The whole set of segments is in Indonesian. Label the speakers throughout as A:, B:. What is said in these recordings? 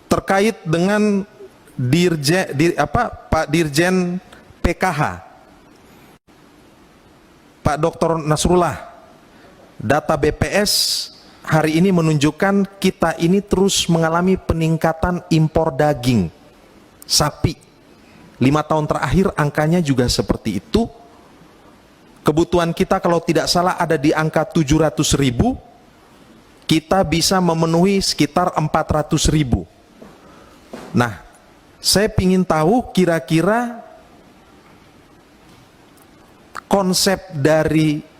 A: terkait dengan Pak Dirjen PKH, Pak Dr. Nasrullah. Data BPS hari ini menunjukkan kita ini terus mengalami peningkatan impor daging sapi. 5 tahun terakhir angkanya juga seperti itu. Kebutuhan kita kalau tidak salah ada di angka 700.000, kita bisa memenuhi sekitar 400.000. Nah, saya ingin tahu kira-kira konsep dari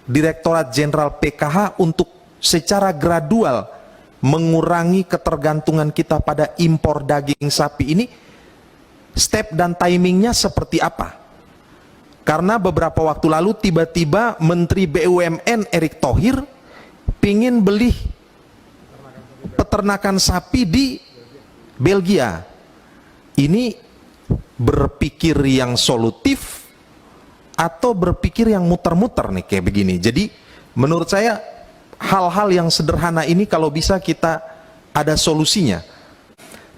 A: Direktorat Jenderal PKH untuk secara gradual mengurangi ketergantungan kita pada impor daging sapi ini, step dan timingnya seperti apa? Karena beberapa waktu lalu tiba-tiba Menteri BUMN Erick Thohir pingin beli peternakan sapi di Belgia. Ini berpikir yang solutif atau berpikir yang muter-muter nih kayak begini. Jadi menurut saya hal-hal yang sederhana ini kalau bisa kita ada solusinya.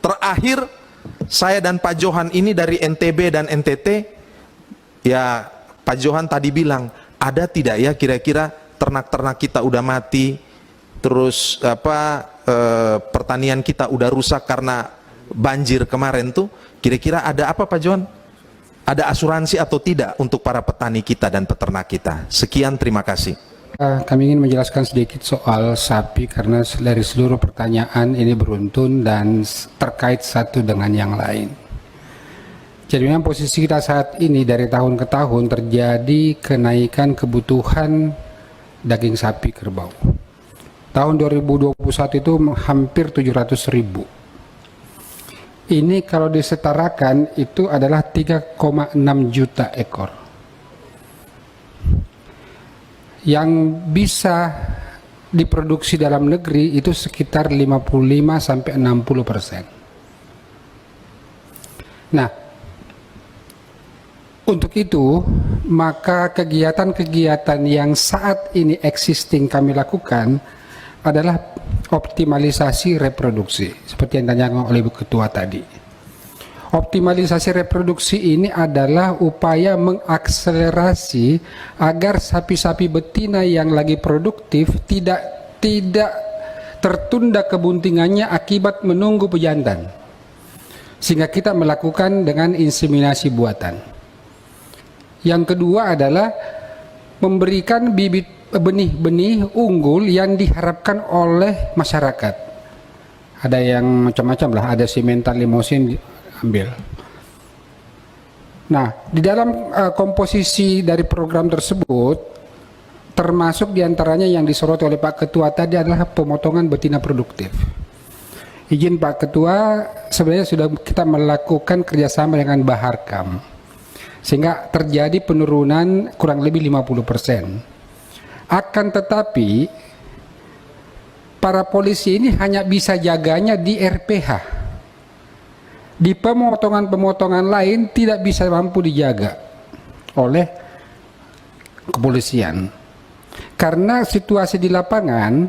A: Terakhir, saya dan Pak Johan ini dari NTB dan NTT, ya Pak Johan tadi bilang, ada tidak ya kira-kira ternak-ternak kita udah mati, terus pertanian kita udah rusak karena banjir kemarin tuh, kira-kira ada apa Pak Johan? Ada asuransi atau tidak untuk para petani kita dan peternak kita? Sekian, terima kasih.
B: Kami ingin menjelaskan sedikit soal sapi karena dari seluruh pertanyaan ini beruntun dan terkait satu dengan yang lain. Jadi memang posisi kita saat ini dari tahun ke tahun terjadi kenaikan kebutuhan daging sapi kerbau. Tahun 2021 itu hampir 700.000. Ini kalau disetarakan itu adalah 3,6 juta ekor. Yang bisa diproduksi dalam negeri itu sekitar 55–60%. Nah, untuk itu maka kegiatan-kegiatan yang saat ini existing kami lakukan adalah optimalisasi reproduksi seperti yang ditanyakan oleh Ibu Ketua tadi. Optimalisasi reproduksi ini adalah upaya mengakselerasi agar sapi-sapi betina yang lagi produktif tidak tertunda kebuntingannya akibat menunggu pejantan, sehingga kita melakukan dengan inseminasi buatan. Yang kedua adalah memberikan bibit benih-benih unggul yang diharapkan oleh masyarakat. Ada yang macam-macam lah, ada simental limosin ambil. Nah, di dalam komposisi dari program tersebut termasuk diantaranya yang disoroti oleh Pak Ketua tadi adalah pemotongan betina produktif. Izin Pak Ketua, sebenarnya sudah kita melakukan kerjasama dengan Baharkam sehingga terjadi penurunan kurang lebih 50%. Akan tetapi para polisi ini hanya bisa jaganya di RPH. Di pemotongan-pemotongan lain tidak bisa mampu dijaga oleh kepolisian. Karena situasi di lapangan,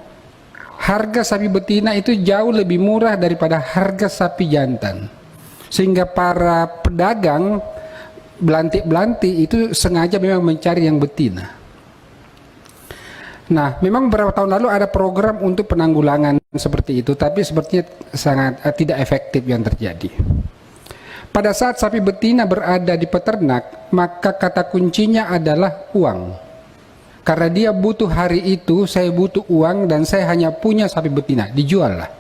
B: harga sapi betina itu jauh lebih murah daripada harga sapi jantan. Sehingga para pedagang belantik-belantik itu sengaja memang mencari yang betina. Nah, memang beberapa tahun lalu ada program untuk penanggulangan seperti itu, tapi sepertinya sangat tidak efektif yang terjadi. Pada saat sapi betina berada di peternak, maka kata kuncinya adalah uang. Karena dia butuh hari itu, saya butuh uang dan saya hanya punya sapi betina, dijual lah.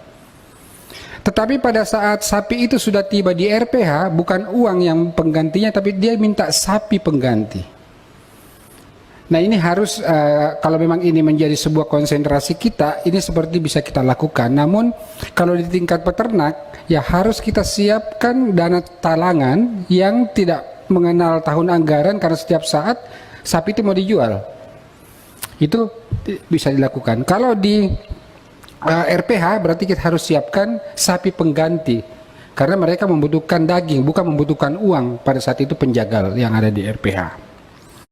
B: Tetapi pada saat sapi itu sudah tiba di RPH, bukan uang yang penggantinya, tapi dia minta sapi pengganti. Nah, ini harus kalau memang ini menjadi sebuah konsentrasi kita, ini seperti bisa kita lakukan. Namun kalau di tingkat peternak, ya harus kita siapkan dana talangan yang tidak mengenal tahun anggaran karena setiap saat sapi itu mau dijual. Itu bisa dilakukan. Kalau di RPH berarti kita harus siapkan sapi pengganti karena mereka membutuhkan daging, bukan membutuhkan uang pada saat itu penjagal yang ada di RPH.